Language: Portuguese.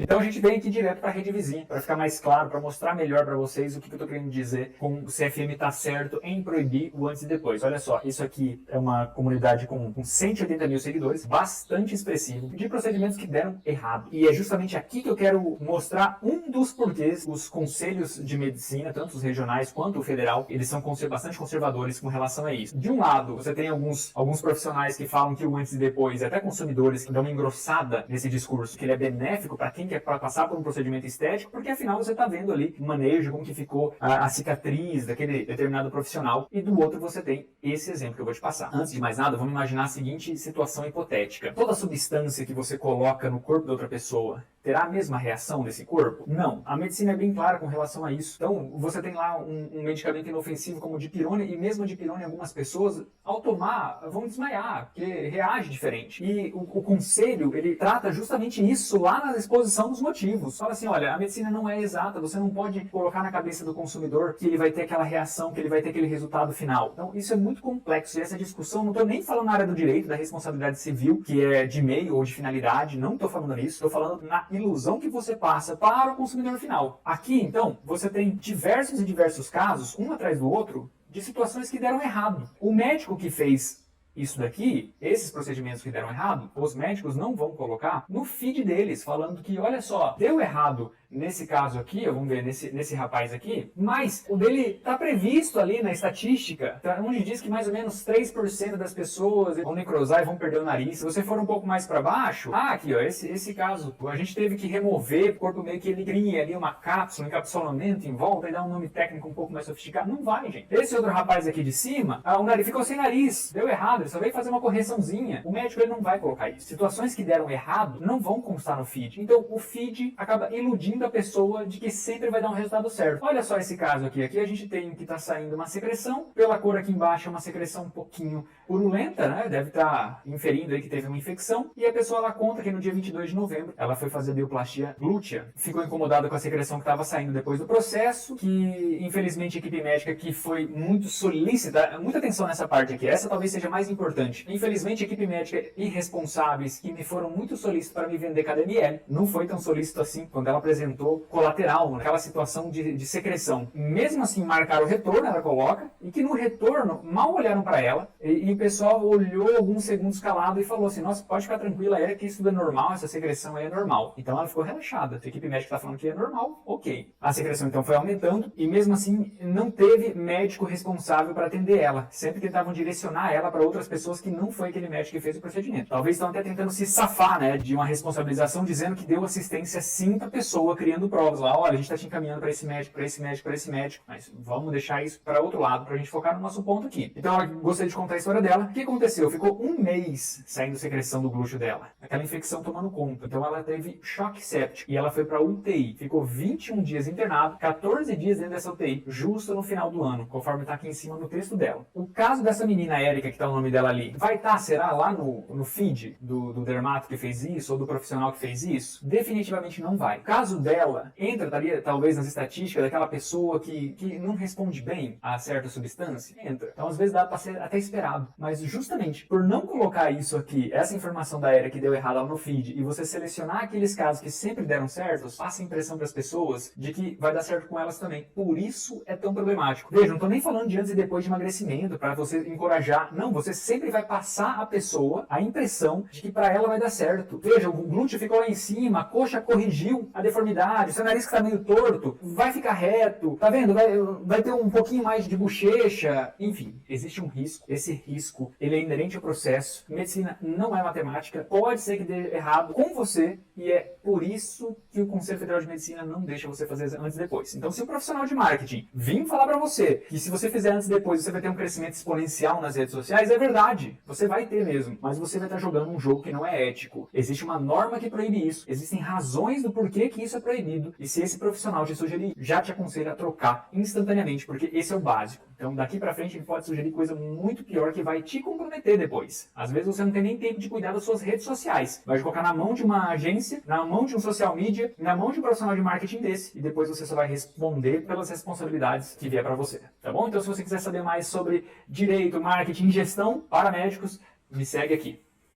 Então a gente vem aqui direto para a rede vizinha, para ficar mais claro, para mostrar melhor para vocês o que eu estou querendo dizer com o CFM está certo em proibir o antes e depois. Olha só, isso aqui é uma comunidade com 180 mil seguidores, bastante expressivo, de procedimentos que deram errado. E é justamente aqui que eu quero mostrar um dos porquês os conselhos de medicina, tanto os regionais quanto o federal, eles são bastante conservadores com relação a isso. De um lado, você tem alguns profissionais que falam que o antes e depois, até consumidores que dão uma engrossada nesse discurso, que ele é benéfico para quem quer passar por um procedimento estético, porque afinal você está vendo ali o manejo, como que ficou a cicatriz daquele determinado profissional, e do outro você tem esse exemplo que eu vou te passar. Antes de mais nada, vamos imaginar a seguinte situação hipotética. Toda substância que você coloca no corpo da outra pessoa terá a mesma reação desse corpo? Não. A medicina é bem clara com relação a isso. Então, você tem lá um medicamento inofensivo como o dipirona, e mesmo a dipirona, algumas pessoas, ao tomar, vão desmaiar, porque reage diferente. E o conselho, ele trata justamente isso lá na exposição dos motivos. Fala assim, olha, a medicina não é exata, você não pode colocar na cabeça do consumidor que ele vai ter aquela reação, que ele vai ter aquele resultado final. Então, isso é muito complexo, e essa discussão, não estou nem falando na área do direito, da responsabilidade civil, que é de meio ou de finalidade, não estou falando nisso, estou falando na ilusão que você passa para o consumidor final. Aqui, então, você tem diversos e diversos casos, um atrás do outro, de situações que deram errado. O médico que fez isso daqui, esses procedimentos que deram errado, os médicos não vão colocar no feed deles, falando que, olha só, deu errado nesse caso aqui, vamos ver, nesse rapaz aqui, mas o dele está previsto ali na estatística, onde diz que mais ou menos 3% das pessoas vão necrosar e vão perder o nariz. Se você for um pouco mais para baixo, aqui ó, esse caso, a gente teve que remover, o corpo meio que ele cria ali uma cápsula, um encapsulamento em volta e dá um nome técnico um pouco mais sofisticado. Não vai, gente. Esse outro rapaz aqui de cima, o nariz ficou sem nariz, deu errado, ele só veio fazer uma correçãozinha. O médico ele não vai colocar isso. Situações que deram errado não vão constar no feed. Então o feed acaba iludindo a pessoa de que sempre vai dar um resultado certo. Olha só esse caso aqui. Aqui a gente tem que está saindo uma secreção. Pela cor aqui embaixo é uma secreção um pouquinho purulenta, né? Deve estar inferindo aí que teve uma infecção. E a pessoa ela conta que no dia 22 de novembro ela foi fazer bioplastia glútea. Ficou incomodada com a secreção que estava saindo depois do processo, que infelizmente a equipe médica que foi muito solícita, muita atenção nessa parte aqui, essa talvez seja mais importante. Infelizmente a equipe médica irresponsáveis que me foram muito solícitos para me vender cada ml, não foi tão solícito assim quando ela apresentou colateral, naquela situação de secreção. Mesmo assim, marcaram o retorno, ela coloca, e que no retorno, mal olharam para ela, e o pessoal olhou alguns segundos calado e falou assim, nossa, pode ficar tranquila, que isso tudo é normal, essa secreção aí é normal. Então ela ficou relaxada, a equipe médica está falando que é normal, ok. A secreção então foi aumentando, e mesmo assim, não teve médico responsável para atender ela. Sempre tentavam direcionar ela para outras pessoas que não foi aquele médico que fez o procedimento. Talvez estão até tentando se safar, né, de uma responsabilização, dizendo que deu assistência sim para a pessoa, criando provas lá, olha, a gente está te encaminhando para esse médico, para esse médico, para esse médico, mas vamos deixar isso para outro lado, para a gente focar no nosso ponto aqui. Então ela gostaria de contar a história dela. O que aconteceu? Ficou um mês saindo secreção do glúteo dela, aquela infecção tomando conta. Então ela teve choque séptico e ela foi para UTI. Ficou 21 dias internado, 14 dias dentro dessa UTI, justo no final do ano, conforme está aqui em cima no texto dela. O caso dessa menina Érica, que está o nome dela ali, vai estar, será, lá no feed do dermato que fez isso, ou do profissional que fez isso? Definitivamente não vai. O caso dela entra, talvez, nas estatísticas daquela pessoa que não responde bem a certa substância? Entra. Então, às vezes, dá para ser até esperado. Mas, justamente, por não colocar isso aqui, essa informação da Érica que deu errado lá no feed, e você selecionar aqueles casos que sempre deram certos, passa a impressão para as pessoas de que vai dar certo com elas também. Por isso é tão problemático. Veja, não estou nem falando de antes e depois de emagrecimento, para você encorajar. Não, você sempre vai passar a pessoa a impressão de que para ela vai dar certo. Veja, o glúteo ficou lá em cima, a coxa corrigiu a deformidade, o seu nariz que está meio torto, vai ficar reto, tá vendo? Vai ter um pouquinho mais de bochecha. Enfim, existe um risco. Esse risco, ele é inerente ao processo. Medicina não é matemática. Pode ser que dê errado com você, e é por isso que o Conselho Federal de Medicina não deixa você fazer antes e depois. Então, se o profissional de marketing vir falar para você que se você fizer antes e depois você vai ter um crescimento exponencial nas redes sociais, é verdade. Você vai ter mesmo, mas você vai estar jogando um jogo que não é ético. Existe uma norma que proíbe isso. Existem razões do porquê que isso é proibido. E se esse profissional te sugerir, já te aconselho a trocar instantaneamente, porque esse é o básico. Então, daqui pra frente, ele pode sugerir coisa muito pior que vai te comprometer depois. Às vezes, você não tem nem tempo de cuidar das suas redes sociais. Vai colocar na mão de uma agência, na mão de um social media, na mão de um profissional de marketing desse, e depois você só vai responder pelas responsabilidades que vier pra você. Tá bom? Então, se você quiser saber mais sobre direito, marketing, gestão para médicos, me segue aqui.